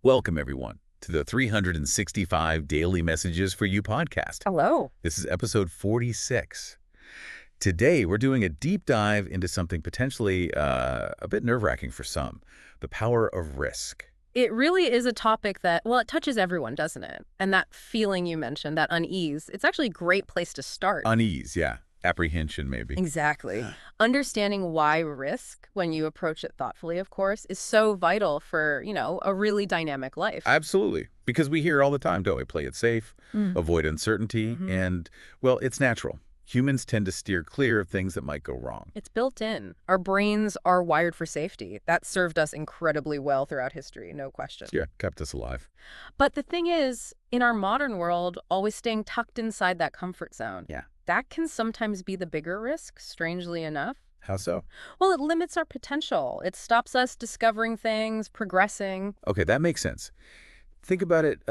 Welcome, everyone, to the 365 Daily Messages for You podcast. Hello. This is episode 46. Today, we're doing a deep dive into something potentially a bit nerve-wracking for some, the power of risk. It really is a topic that, well, it touches everyone, doesn't it? And that feeling you mentioned, that unease, it's actually a great place to start. Unease, yeah. Apprehension, maybe. Exactly. Understanding why risk, when you approach it thoughtfully, of course, is so vital for, a really dynamic life. Absolutely. Because we hear all the time, don't we? Play it safe, Mm. avoid uncertainty, and, well, it's natural. Humans tend to steer clear of things that might go wrong. It's built in. Our brains are wired for safety. That served us incredibly well throughout history, no question. Yeah, kept us alive. But the thing is, in our modern world, always staying tucked inside that comfort zone. Yeah. That can sometimes be the bigger risk, strangely enough. How so? Well, it limits our potential. It stops us discovering things, progressing. Okay, that makes sense. Think about it,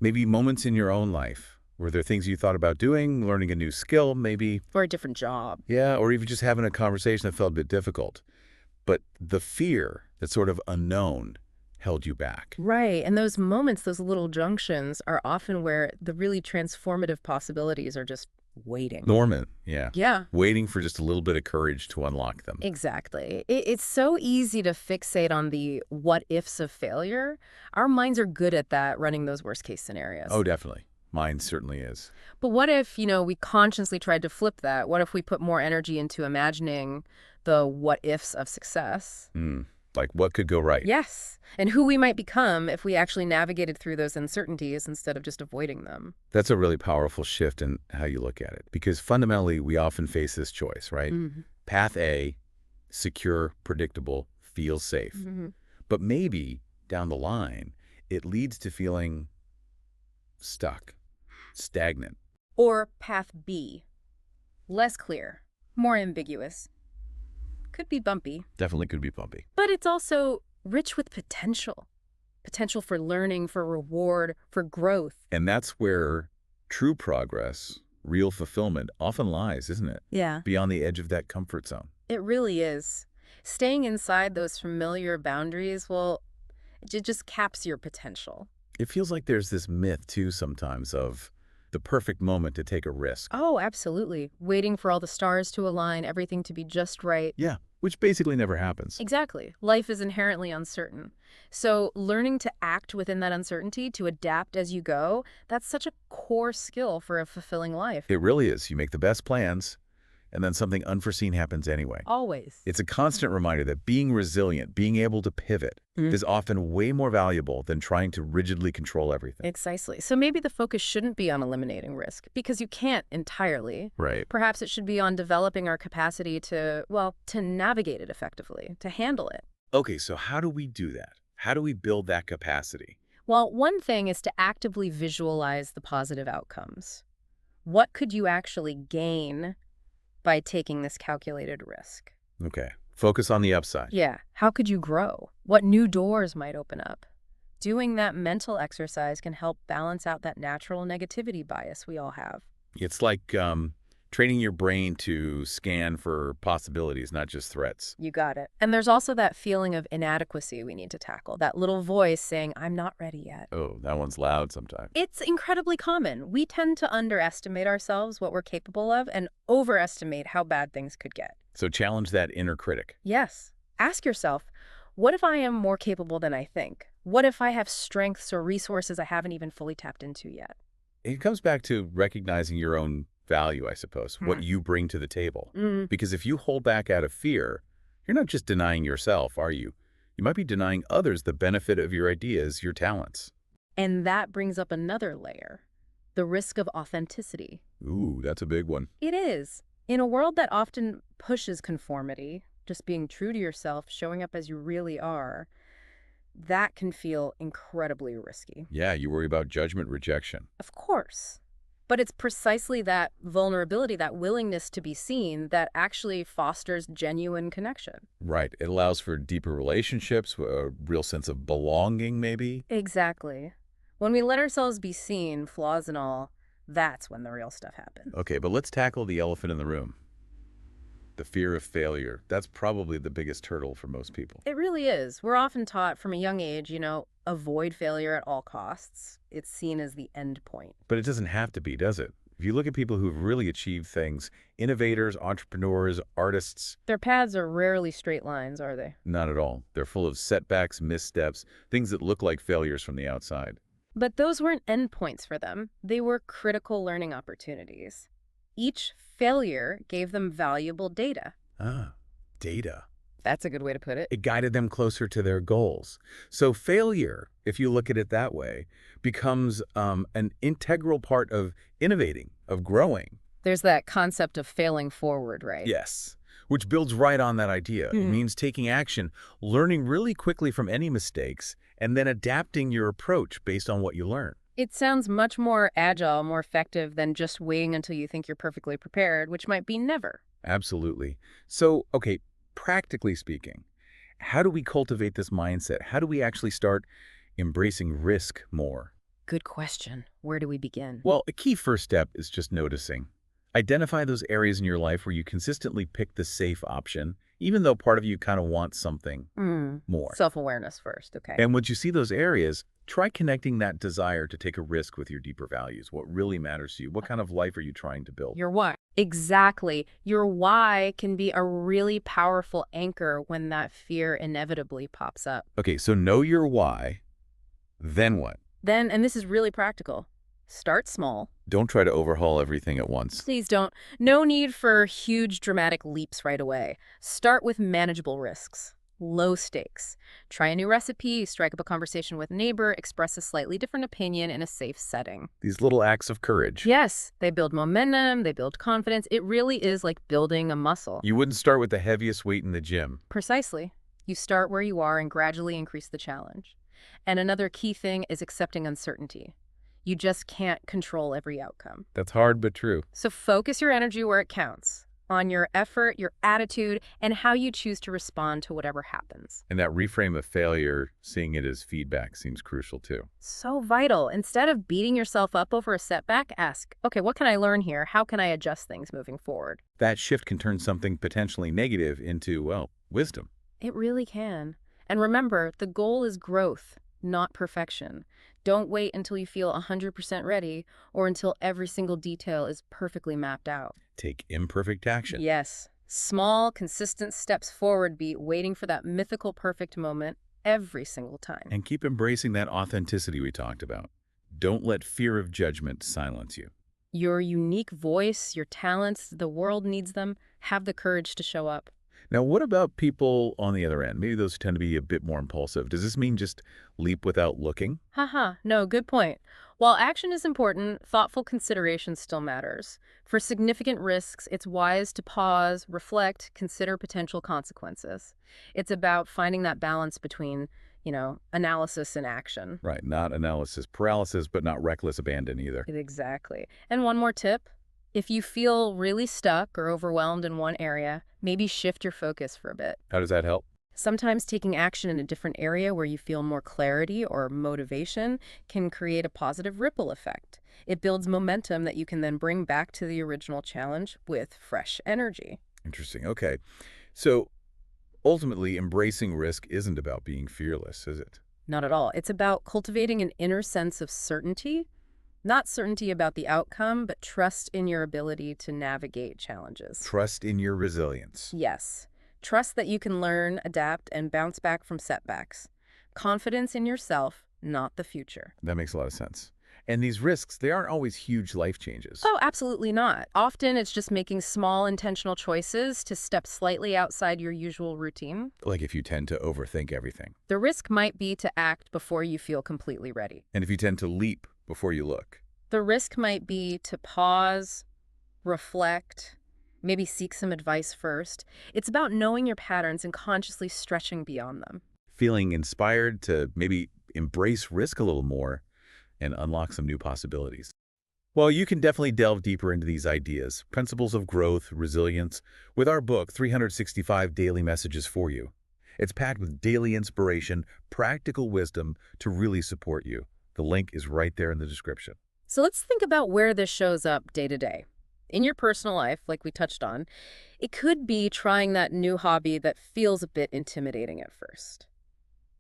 maybe moments in your own life. Were there things you thought about doing, learning a new skill, maybe? For a different job. Yeah, or even just having a conversation that felt a bit difficult. But the fear, that sort of unknown, held you back. Right. And those moments, those little junctions, are often where the really transformative possibilities are just waiting. Norman, yeah. Yeah. Waiting for just a little bit of courage to unlock them. Exactly. It's so easy to fixate on the what ifs of failure. Our minds are good at that, running those worst case scenarios. Oh, definitely. Mine certainly is. But what if, we consciously tried to flip that? What if we put more energy into imagining the what ifs of success? Like what could go right? Yes. And who we might become if we actually navigated through those uncertainties instead of just avoiding them. That's a really powerful shift in how you look at it. Because fundamentally, we often face this choice, right? Path A, secure, predictable, feels safe. But maybe down the line, it leads to feeling stuck, stagnant. Or path B. Less clear, more ambiguous. Could be bumpy. Definitely could be bumpy. But it's also rich with potential. Potential for learning, for reward, for growth. And that's where true progress, real fulfillment often lies, isn't it? Yeah. Beyond the edge of that comfort zone. It really is. Staying inside those familiar boundaries, well, it just caps your potential. It feels like there's this myth, too, sometimes of the perfect moment to take a risk. Oh, absolutely. Waiting for all the stars to align, everything to be just right. Yeah, which basically never happens. Exactly. Life is inherently uncertain. So learning to act within that uncertainty, to adapt as you go, that's such a core skill for a fulfilling life. It really is. You make the best plans, and then something unforeseen happens anyway. Always. It's a constant reminder that being resilient, being able to pivot, is often way more valuable than trying to rigidly control everything. Precisely. So maybe the focus shouldn't be on eliminating risk, because you can't entirely. Right. Perhaps it should be on developing our capacity to navigate it effectively, to handle it. Okay, so how do we do that? How do we build that capacity? Well, one thing is to actively visualize the positive outcomes. What could you actually gain by taking this calculated risk? Okay, focus on the upside. Yeah. How could you grow? What new doors might open up? Doing that mental exercise can help balance out that natural negativity bias we all have. It's like training your brain to scan for possibilities, not just threats. You got it. And there's also that feeling of inadequacy we need to tackle, that little voice saying, I'm not ready yet. Oh, that one's loud sometimes. It's incredibly common. We tend to underestimate ourselves, what we're capable of, and overestimate how bad things could get. So challenge that inner critic. Yes. Ask yourself, what if I am more capable than I think? What if I have strengths or resources I haven't even fully tapped into yet? It comes back to recognizing your own value, I suppose, what you bring to the table. Because if you hold back out of fear, you're not just denying yourself, are you? You might be denying others the benefit of your ideas, your talents. And that brings up another layer, the risk of authenticity. Ooh, that's a big one. It is. In a world that often pushes conformity, just being true to yourself, showing up as you really are, that can feel incredibly risky. Yeah, you worry about judgment, rejection. Of course. But it's precisely that vulnerability, that willingness to be seen, that actually fosters genuine connection. Right. It allows for deeper relationships, a real sense of belonging, maybe. Exactly. When we let ourselves be seen, flaws and all, that's when the real stuff happens. Okay, but let's tackle the elephant in the room. The fear of failure. That's probably the biggest hurdle for most people. It really is. We're often taught from a young age, avoid failure at all costs. It's seen as the end point. But it doesn't have to be, does it? If you look at people who've really achieved things, innovators, entrepreneurs, artists, Their paths are rarely straight lines, are they? not at all. They're full of setbacks, missteps, things that look like failures from the outside. But those weren't endpoints for them. They were critical learning opportunities. Each failure gave them valuable data. Ah, data. That's a good way to put it. It guided them closer to their goals. So failure, if you look at it that way, becomes an integral part of innovating, of growing. There's that concept of failing forward, right? Yes, which builds right on that idea. It means taking action, learning really quickly from any mistakes, and then adapting your approach based on what you learn. It sounds much more agile, more effective than just waiting until you think you're perfectly prepared, which might be never. Absolutely. So, okay, practically speaking, how do we cultivate this mindset? How do we actually start embracing risk more? Good question. Where do we begin? Well, a key first step is just noticing. Identify those areas in your life where you consistently pick the safe option, even though part of you kind of wants something more. Self-awareness first, okay. And once you see those areas, try connecting that desire to take a risk with your deeper values. What really matters to you? What kind of life are you trying to build? Your why. Exactly. Your why can be a really powerful anchor when that fear inevitably pops up. Okay, so know your why, then what? Then, and this is really practical, start small. Don't try to overhaul everything at once. Please don't. No need for huge dramatic leaps right away. Start with manageable risks. Low stakes. Try a new recipe, strike up a conversation with a neighbor, express a slightly different opinion in a safe setting. These little acts of courage. Yes, they build momentum, they build confidence. It really is like building a muscle. You wouldn't start with the heaviest weight in the gym. Precisely. You start where you are and gradually increase the challenge. And another key thing is accepting uncertainty. You just can't control every outcome. That's hard but true. So focus your energy where it counts, on your effort, your attitude, and how you choose to respond to whatever happens. And that reframe of failure, seeing it as feedback, seems crucial too. So vital. Instead of beating yourself up over a setback, ask, okay, what can I learn here? How can I adjust things moving forward? That shift can turn something potentially negative into, well, wisdom. It really can. And remember, the goal is growth, not perfection. Don't wait until you feel 100% ready or until every single detail is perfectly mapped out. Take imperfect action. Yes. Small, consistent steps forward beat waiting for that mythical perfect moment every single time. And keep embracing that authenticity we talked about. Don't let fear of judgment silence you. Your unique voice, your talents, the world needs them. Have the courage to show up. Now, what about people on the other end? Maybe those who tend to be a bit more impulsive. Does this mean just leap without looking? Haha, no, good point. While action is important, thoughtful consideration still matters. For significant risks, it's wise to pause, reflect, consider potential consequences. It's about finding that balance between, analysis and action. Right, not analysis paralysis, but not reckless abandon either. Exactly. And one more tip. If you feel really stuck or overwhelmed in one area, maybe shift your focus for a bit. How does that help? Sometimes taking action in a different area where you feel more clarity or motivation can create a positive ripple effect. It builds momentum that you can then bring back to the original challenge with fresh energy. Interesting. Okay. So ultimately, embracing risk isn't about being fearless, is it? Not at all. It's about cultivating an inner sense of certainty. Not certainty about the outcome, but trust in your ability to navigate challenges. Trust in your resilience. Yes. Trust that you can learn, adapt, and bounce back from setbacks. Confidence in yourself, not the future. That makes a lot of sense. And these risks, they aren't always huge life changes. Oh, absolutely not. Often it's just making small intentional choices to step slightly outside your usual routine. Like if you tend to overthink everything. The risk might be to act before you feel completely ready. And if you tend to leap before you look. The risk might be to pause, reflect, maybe seek some advice first. It's about knowing your patterns and consciously stretching beyond them. Feeling inspired to maybe embrace risk a little more and unlock some new possibilities. Well, you can definitely delve deeper into these ideas, principles of growth, resilience, with our book, 365 Daily Messages for You. It's packed with daily inspiration, practical wisdom to really support you. The link is right there in the description. So let's think about where this shows up day to day. In your personal life, like we touched on, it could be trying that new hobby that feels a bit intimidating at first.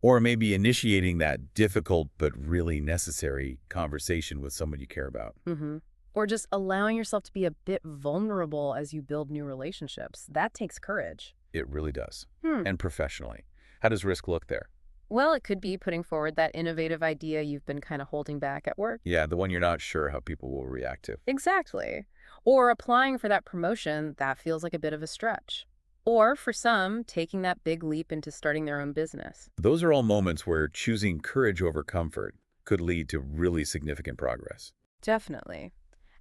Or maybe initiating that difficult but really necessary conversation with someone you care about. hmm Or just allowing yourself to be a bit vulnerable as you build new relationships. That takes courage. It really does. Hmm. And professionally, how does risk look there? Well, it could be putting forward that innovative idea you've been kind of holding back at work. Yeah, the one you're not sure how people will react to. Exactly. Or applying for that promotion that feels like a bit of a stretch. Or for some, taking that big leap into starting their own business. Those are all moments where choosing courage over comfort could lead to really significant progress. Definitely.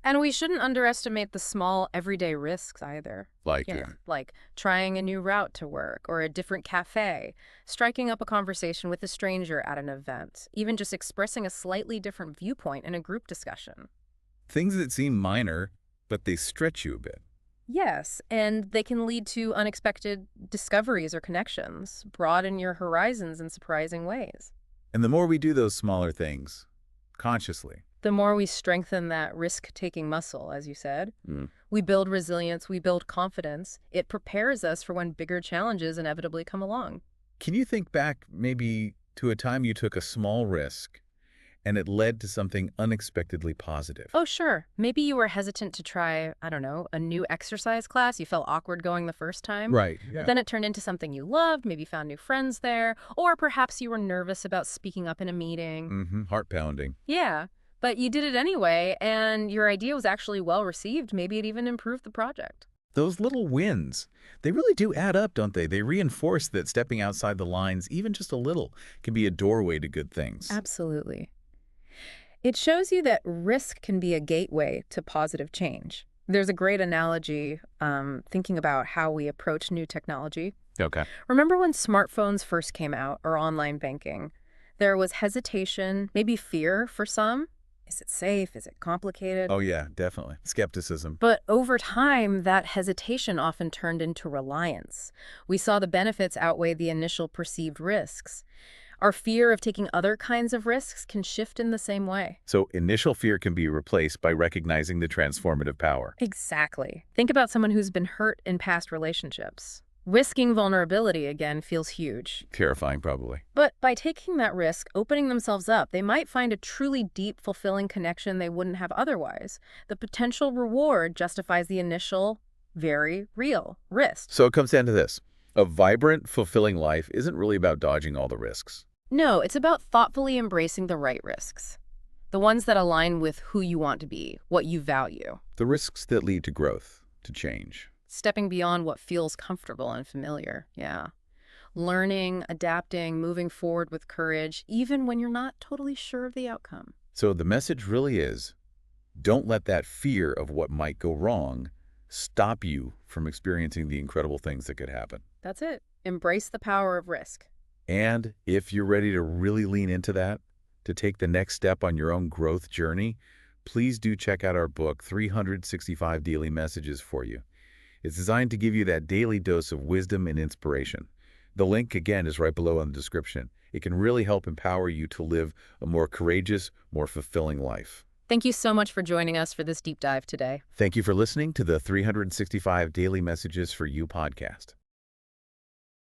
And we shouldn't underestimate the small, everyday risks either. Like, Like trying a new route to work or a different cafe, striking up a conversation with a stranger at an event, even just expressing a slightly different viewpoint in a group discussion. things that seem minor, but they stretch you a bit. Yes, and they can lead to unexpected discoveries or connections, broaden your horizons in surprising ways. And the more we do those smaller things, consciously, The more we strengthen that risk-taking muscle, as you said, mm. we build resilience, we build confidence. It prepares us for when bigger challenges inevitably come along. Can you think back maybe to a time you took a small risk and it led to something unexpectedly positive? Oh, sure. Maybe you were hesitant to try, I don't know, a new exercise class. You felt awkward going the first time. Right, But yeah. then it turned into something you loved, maybe found new friends there, or perhaps you were nervous about speaking up in a meeting. Heart pounding. Yeah, but you did it anyway, and your idea was actually well received. Maybe it even improved the project. Those little wins, they really do add up, don't they? They reinforce that stepping outside the lines, even just a little, can be a doorway to good things. Absolutely. It shows you that risk can be a gateway to positive change. There's a great analogy thinking about how we approach new technology. Okay. Remember when smartphones first came out or online banking? There was hesitation, maybe fear for some. Is it safe? Is it complicated? Oh, yeah, definitely. Skepticism. But over time, that hesitation often turned into reliance. We saw the benefits outweigh the initial perceived risks. Our fear of taking other kinds of risks can shift in the same way. So initial fear can be replaced by recognizing the transformative power. Exactly. Think about someone who's been hurt in past relationships. Risking vulnerability again feels huge. Terrifying, probably. But by taking that risk, opening themselves up, they might find a truly deep, fulfilling connection they wouldn't have otherwise. The potential reward justifies the initial, very real risk. So it comes down to this. A vibrant, fulfilling life isn't really about dodging all the risks. No, it's about thoughtfully embracing the right risks. The ones that align with who you want to be, what you value. The risks that lead to growth, to change. Stepping beyond what feels comfortable and familiar, yeah. Learning, adapting, moving forward with courage, even when you're not totally sure of the outcome. So the message really is, don't let that fear of what might go wrong stop you from experiencing the incredible things that could happen. That's it. Embrace the power of risk. And if you're ready to really lean into that, to take the next step on your own growth journey, please do check out our book, 365 Daily Messages for You. It's designed to give you that daily dose of wisdom and inspiration. The link, again, is right below in the description. It can really help empower you to live a more courageous, more fulfilling life. Thank you so much for joining us for this deep dive today. Thank you for listening to the 365 Daily Messages for You podcast.